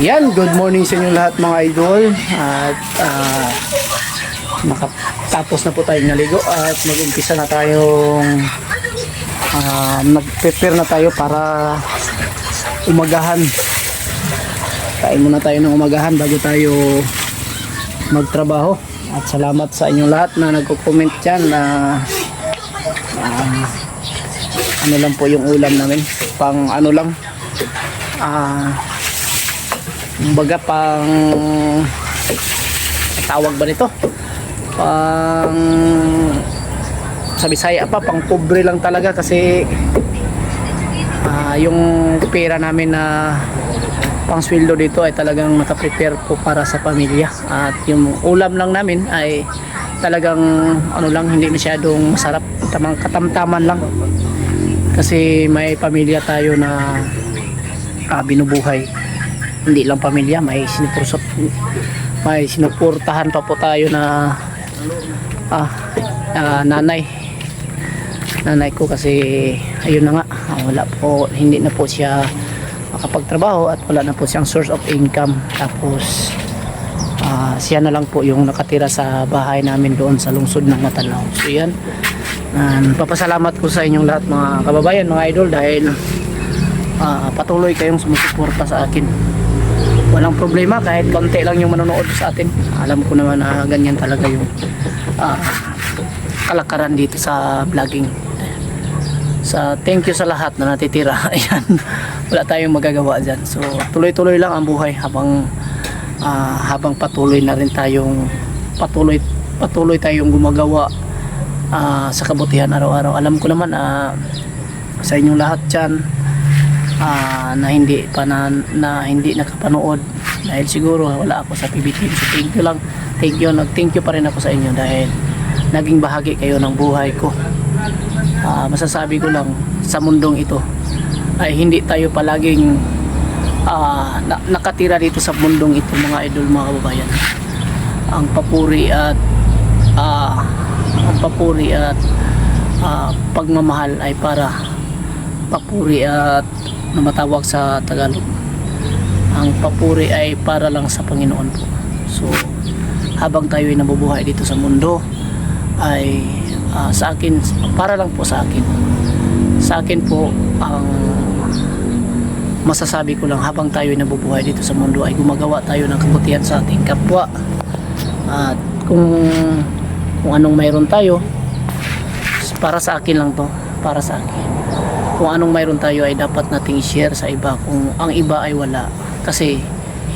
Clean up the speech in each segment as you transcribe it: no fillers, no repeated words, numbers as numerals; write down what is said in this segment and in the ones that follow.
Yan, good morning sa inyo lahat mga idol. At nakatapos na po tayong naligo at mag-umpisa na tayong nag-prepare na tayo para umagahan. Kain muna tayo ng umagahan bago tayo magtrabaho. At salamat sa inyong lahat na nagko-comment dyan na ano lang po yung ulam namin, pang ano lang, kumbaga pang tawag ba nito, pang sa Bisaya pa, pang pobre lang talaga kasi yung pera namin na pang sweldo dito ay talagang nakaprepare po para sa pamilya. At yung ulam lang namin ay talagang ano lang, hindi masyadong masarap, tamang katamtaman lang kasi may pamilya tayo na binubuhay. Hindi lang pamilya, may sinuportahan pa po tayo na nanay ko kasi ayun na nga, wala po, hindi na po siya makapagtrabaho at wala na po siyang source of income. Tapos siya na lang po yung nakatira sa bahay namin doon sa lungsod ng Matanao. So yan, papasalamat ko sa inyong lahat mga kababayan, mga idol, dahil patuloy kayong sumusuporta sa akin. Walang problema kahit konti lang yung manonood sa atin. Alam ko naman na ganyan talaga yung kalakaran dito sa vlogging. Thank you sa lahat na natitira. Ayan, wala tayong magagawa dyan. So tuloy-tuloy lang ang buhay habang patuloy na rin tayong patuloy tayong gumagawa sa kabutihan araw-araw. Alam ko naman sa inyong lahat dyan na hindi nakapanood dahil siguro wala ako sa PBT. So thank you pa rin ako sa inyo dahil naging bahagi kayo ng buhay ko. Masasabi ko lang sa mundong ito ay hindi tayo palaging nakatira dito sa mundong ito mga idol, mga kababayan. Ang papuri at pagmamahal ay para papuri at na matawag sa Tagalog, ang papuri ay para lang sa Panginoon po. So habang tayo ay nabubuhay dito sa mundo ay sa akin, para lang po sa akin po, ang masasabi ko lang, habang tayo ay nabubuhay dito sa mundo ay gumagawa tayo ng kabutihan sa ating kapwa. At kung anong mayroon tayo, para sa akin lang to, para sa akin. Kung anong mayroon tayo ay dapat nating i-share sa iba kung ang iba ay wala, kasi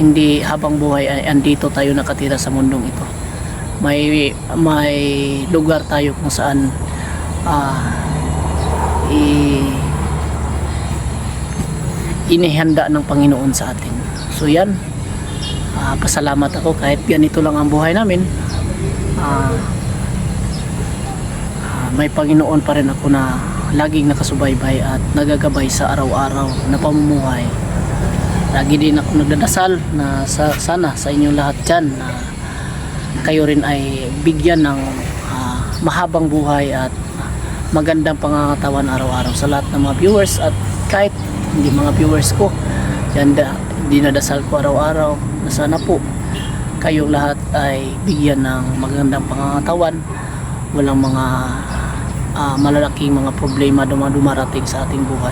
hindi habang buhay ay andito tayo nakatira sa mundong ito. May lugar tayo kung saan inihanda ng Panginoon sa atin. So yan, pasalamat ako kahit ganito lang ang buhay namin. May Panginoon pa rin ako na laging nakasubaybay at nagagabay sa araw-araw na pamumuhay. Lagi din ako nagdadasal na sana sa inyong lahat dyan na kayo rin ay bigyan ng mahabang buhay at magandang pangangatawan araw-araw. Sa lahat ng mga viewers at kahit hindi mga viewers ko yan, dinadasal ko araw-araw na sana po kayong lahat ay bigyan ng magandang pangangatawan, walang mga malalaking mga problema dumarating sa ating buhay.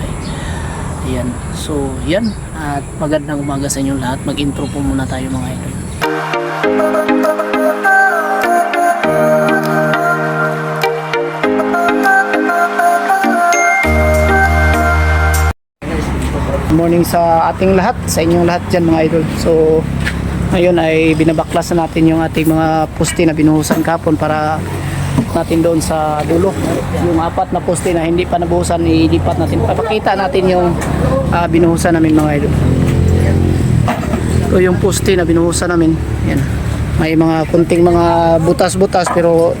Ayan. So yan, at magandang umaga sa inyong lahat. Mag-intro po muna tayo mga idol. Good morning sa ating lahat, sa inyong lahat dyan mga idol. So ngayon ay binabaklas na natin yung ating mga poste na binuhusan kahapon para natin doon sa dulo. Yung 4 na poste na hindi pa nabuhusan, ilipat natin. Papakita natin yung binuhusan namin mga idol. Ito yung poste na binuhusan namin. Yan. May mga kunting mga butas-butas pero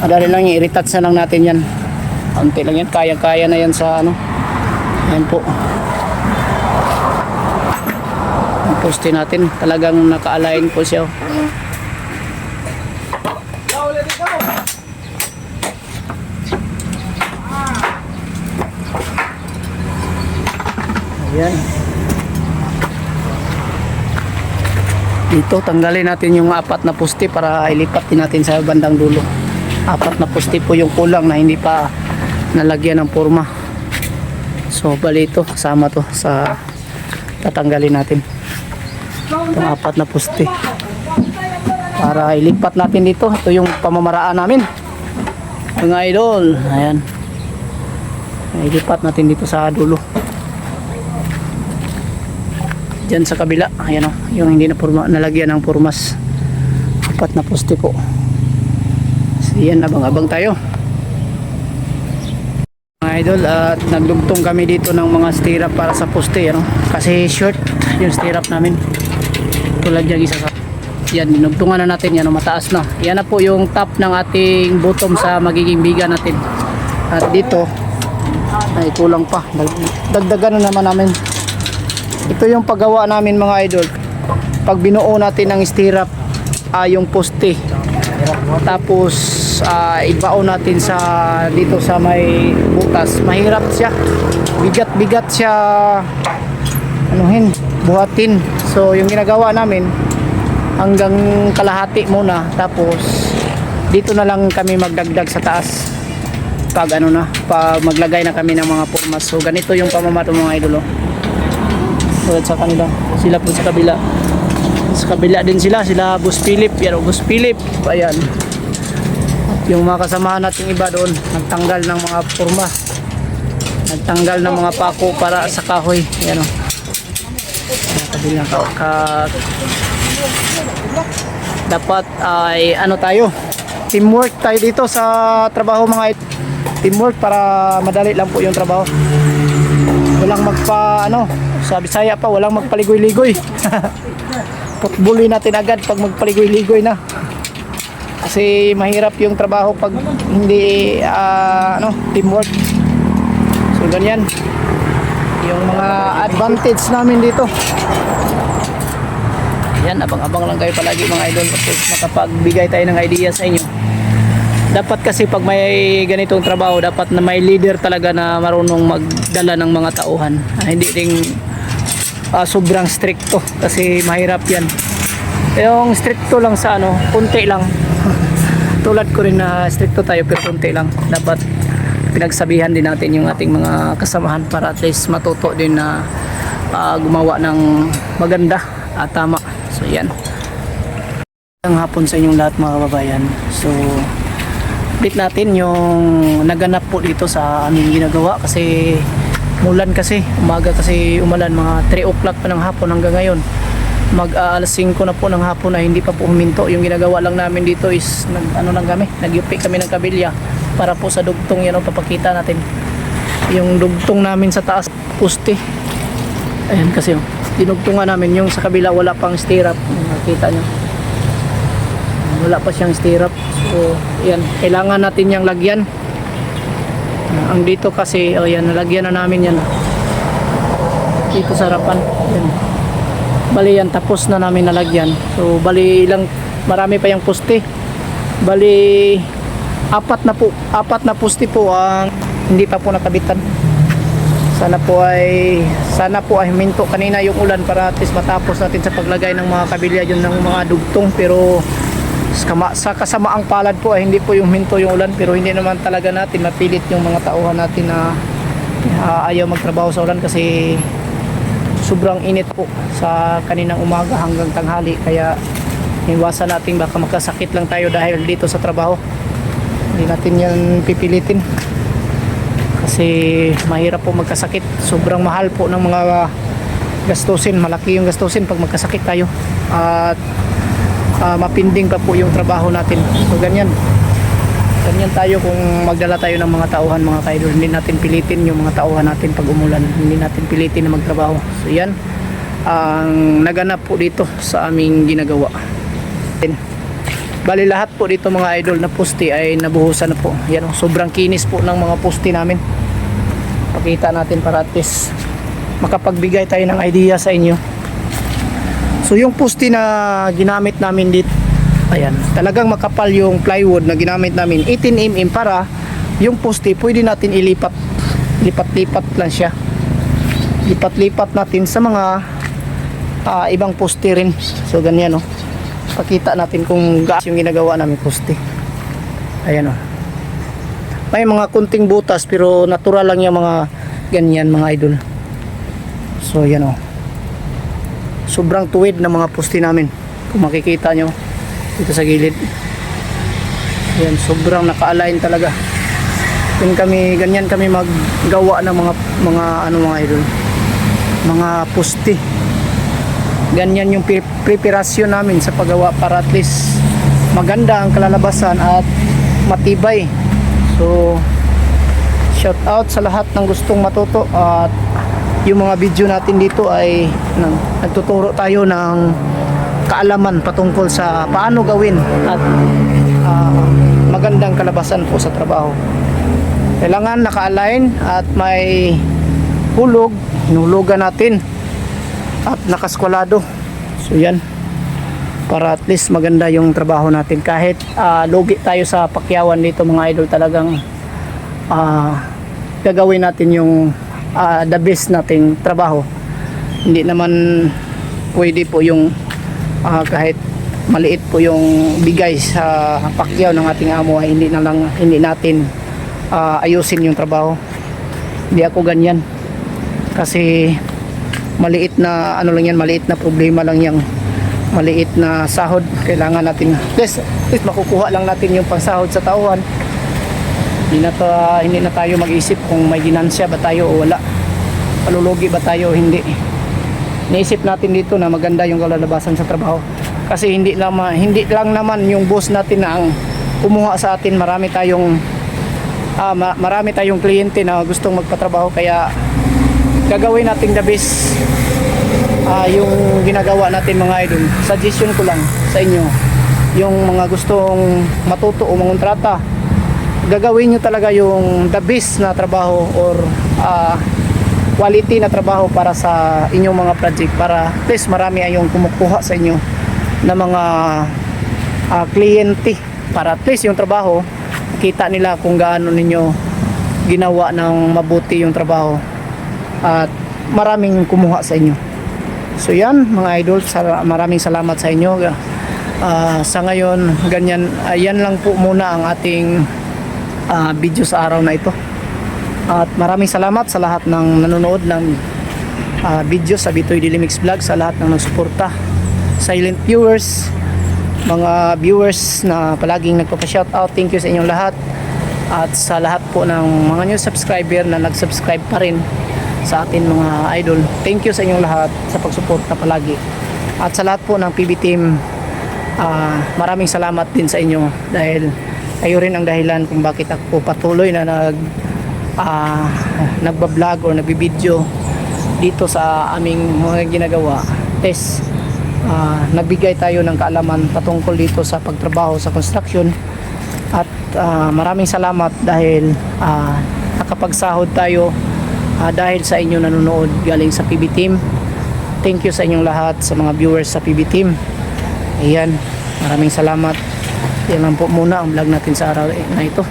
madali lang yung i-retouch na lang natin yan. Kunti lang yan. Kaya-kaya na yan sa ano. Yan po. Yung poste natin talagang naka-align po siya. Ayan. Dito tanggalin natin yung 4 na poste para ilipat din natin sa bandang dulo. 4 na poste po yung kulang na hindi pa nalagyan ng forma. So bali ito kasama to sa tatanggalin natin. Itong 4 na poste para ilipat natin dito. Ito yung pamamaraan namin mga idol. Ayan, ilipat natin dito sa dulo. Diyan sa kabila, ayan o, yung hindi na forma, nalagyan ng formas. 4 na poste po. So yan, abang-abang tayo mga idol. At nagdugtong kami dito ng mga stirrup para sa poste, ano? Kasi short yung stirrup namin. Tulad yung isa sa yan, dinugtungan na natin yan, mataas na. Yan na po yung top ng ating bottom sa magiging biga natin. At dito ay kulang pa, dagdagan na naman namin. Ito yung paggawa namin mga idol. Pag binuo natin ng stirrup, yung poste, tapos ibaon natin sa dito sa may butas, mahirap siya, bigat siya anuhin, buhatin. So yung ginagawa namin, hanggang kalahati muna, tapos dito na lang kami magdagdag sa taas pag ano na, pag maglagay na kami ng mga formas. So ganito yung pamamato mga idol. Tulad sa kanila, sila po sa kabila. Sa kabila din sila Boss Philip, yan o, Boss Philip, ayan. Yung mga kasamahan nating iba doon, nagtanggal ng mga forma, nagtanggal ng mga pako para sa kahoy, yan o. Kabila dapat ay ano tayo, teamwork tayo dito sa trabaho mga teamwork para madali lang po yung trabaho. Walang magpa ano, sa Bisaya pa, walang magpaligoy-ligoy. Putbulin natin agad pag magpaligoy-ligoy na. Kasi mahirap yung trabaho pag hindi ano, teamwork. So ganyan yung mga advantage namin dito. Yan, abang-abang lang kayo palagi mga idol, tapos makapagbigay tayo ng idea sa inyo. Dapat kasi pag may ganitong trabaho, dapat na may leader talaga na marunong magdala ng mga tauhan. Hindi ding sobrang stricto kasi mahirap yan. Yung stricto lang sa ano, kunti lang. Tulad ko rin na stricto tayo pero kunti lang. Dapat pinagsabihan din natin yung ating mga kasamahan para at least matuto din na gumawa ng maganda at tama. So yan. Ang hapon sa inyong lahat mga kababayan. So update natin yung naganap po dito sa aming ginagawa kasi mulan kasi, umaga kasi umulan, mga 3 o'clock pa ng hapon hanggang ngayon. Alas 5 na po ng hapon na hindi pa po huminto. Yung ginagawa lang namin dito is nagyupi kami ng kabilya para po sa dugtong, yan o, papakita natin yung dugtong namin sa taas poste. Ayan kasi dinugtungan namin yung sa kabila, wala pang stirrup, nakita nyo, wala pa siyang stirrup. So yan, kailangan natin yung lagyan. Ang dito kasi, oh yan, nalagyan na namin yan dito sa harapan. Yan, bali yan, tapos na namin nalagyan. So bali lang, marami pa yung poste. Bali apat na poste po ang hindi pa po nakabitan. Sana po ay huminto kanina yung ulan para at least matapos natin sa paglagay ng mga kabilya yun ng mga dugtong. Pero sa kasamaang palad po ay hindi po yung huminto yung ulan, pero hindi naman talaga natin mapilit yung mga tauhan natin na ayaw magtrabaho sa ulan kasi sobrang init po sa kaninang umaga hanggang tanghali. Kaya iwasan natin baka magkasakit lang tayo dahil dito sa trabaho. Hindi natin yan pipilitin kasi mahirap po magkasakit. Sobrang mahal po ng mga gastusin, malaki yung gastusin pag magkasakit tayo at mapinding pa po yung trabaho natin. So ganyan tayo kung magdala tayo ng mga tauhan mga kaidol. Hindi natin pilitin yung mga tauhan natin pag umulan, hindi natin pilitin na magtrabaho. So yan ang naganap po dito sa aming ginagawa. Bali lahat po dito mga idol na poste ay nabuhusan na po. Yan, sobrang kinis po ng mga poste namin. Pakita natin para at least makapagbigay tayo ng idea sa inyo. So yung poste na ginamit namin dito, ayan, talagang makapal yung plywood na ginamit namin, 18mm, para yung poste pwede natin lipat-lipat lang siya. Lipat-lipat natin sa mga ibang poste rin. So ganyan, oh. Pakita natin kung gaano yung ginagawa namin poste. Ayan, oh. May mga kunting butas pero natural lang yung mga ganyan, mga idol. So yan, oh. Sobrang tuwid ng mga poste namin. Kung makikita nyo dito sa gilid. Yan, sobrang naka-align talaga. Ganyan kami maggawa ng mga mga idol. Mga poste. Ganyan yung preparasyon namin sa paggawa para at least maganda ang kalalabasan at matibay. So shout out sa lahat ng gustong matuto, at yung mga video natin dito ay nagtuturo tayo ng kaalaman patungkol sa paano gawin at magandang kalabasan po sa trabaho. Kailangan naka-align at may hulog, hinulugan natin at nakaskwalado. So yan, para at least maganda yung trabaho natin. Kahit lugi tayo sa pakyawan dito mga idol, talagang gagawin natin yung the best nating trabaho. Hindi naman pwede po yung kahit maliit po yung bigay sa pakyaw ng ating amo ay hindi natin ayusin yung trabaho. Hindi ako ganyan, kasi maliit na maliit na problema lang yang maliit na sahod. Kailangan natin please makukuha lang natin yung pangsahod sa tauhan. Hindi na tayo mag-isip kung may ginansya ba tayo o wala, palulugi ba tayo o hindi. Naisip natin dito na maganda yung kalalabasan sa trabaho, kasi hindi lang naman yung boss natin na ang kumuha sa atin. Marami tayong kliyente na gustong magpatrabaho, kaya gagawin natin the best yung ginagawa natin mga idol. Suggestion ko lang sa inyo, yung mga gustong matuto o mangontrata, gagawin nyo talaga yung the best na trabaho or quality na trabaho para sa inyong mga project, para at least marami ayong kumukuha sa inyo na mga kliyente, para at least yung trabaho kita nila kung gaano ninyo ginawa ng mabuti yung trabaho at maraming kumuha sa inyo. So yan mga idol, maraming salamat sa inyo. Sa ngayon ganyan, yan lang po muna ang ating video sa araw na ito, at maraming salamat sa lahat ng nanonood ng video sa Bitoy Daily Mix Vlog, sa lahat ng nagsuporta, silent viewers, mga viewers na palaging nagpapa-shoutout, thank you sa inyong lahat. At sa lahat po ng mga new subscriber na nag-subscribe pa rin sa atin mga idol, thank you sa inyong lahat sa pagsuporta palagi. At sa lahat po ng PB team, maraming salamat din sa inyo, dahil kayo rin ang dahilan kung bakit ako patuloy na nagbablog o nagbibideo dito sa aming mga ginagawa. Nagbigay tayo ng kaalaman patungkol dito sa pagtrabaho sa construction, at maraming salamat dahil nakapagsahod tayo dahil sa inyo nanonood galing sa PB team. Thank you sa inyong lahat, sa mga viewers sa PB team. Ayan, maraming salamat. Yan lang po muna ang vlog natin sa araw na ito.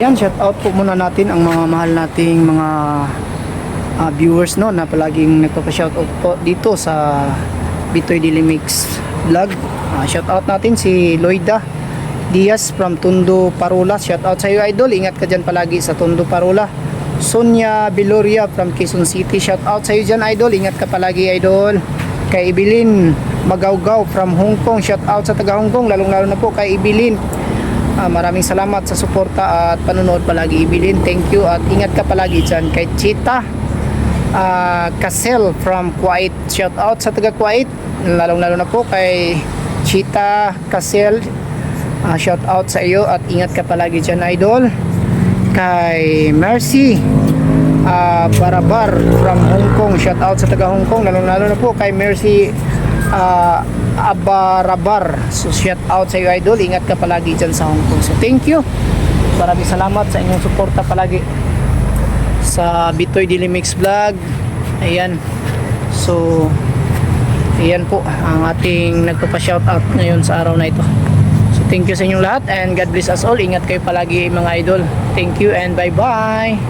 Yan, shout out po muna natin ang mga mahal nating mga viewers na palaging nagpapa-shout out po dito sa Bitoy Daily Mix Vlog. Shout out natin si Loida Diaz from Tondo, Parula. Shout out sa iyo idol, ingat ka dyan palagi sa Tondo, Parula. Sonia Biloria from Quezon City, shout out sa iyo dyan idol, ingat ka palagi idol. Kay Ibilin Magawgaw from Hong Kong, shout out sa taga Hong Kong, lalong-lalo na po kay Ibilin. Maraming salamat sa suporta at panonood palagi Ibilin, thank you, at ingat ka palagi dyan. Kay Chita Casel from Kuwait, shout out sa taga Kuwait, lalong-lalo na po kay Chita Casel, shout out sa iyo at ingat ka palagi dyan idol. Kay Mercy Barabar from Hong Kong, shout out sa taga Hong Kong, lalong-lalo na po kay Mercy Abarabar, so shout out sa iyo idol, ingat ka palagi dyan sa Hong Kong. So thank you, maraming salamat sa inyong suporta palagi sa Bitoy Daily Mix Vlog. Ayan, so ayan po ang ating nagpapa-shoutout ngayon sa araw na ito. So thank you sa inyong lahat and God bless us all. Ingat kayo palagi mga idol. Thank you and bye bye.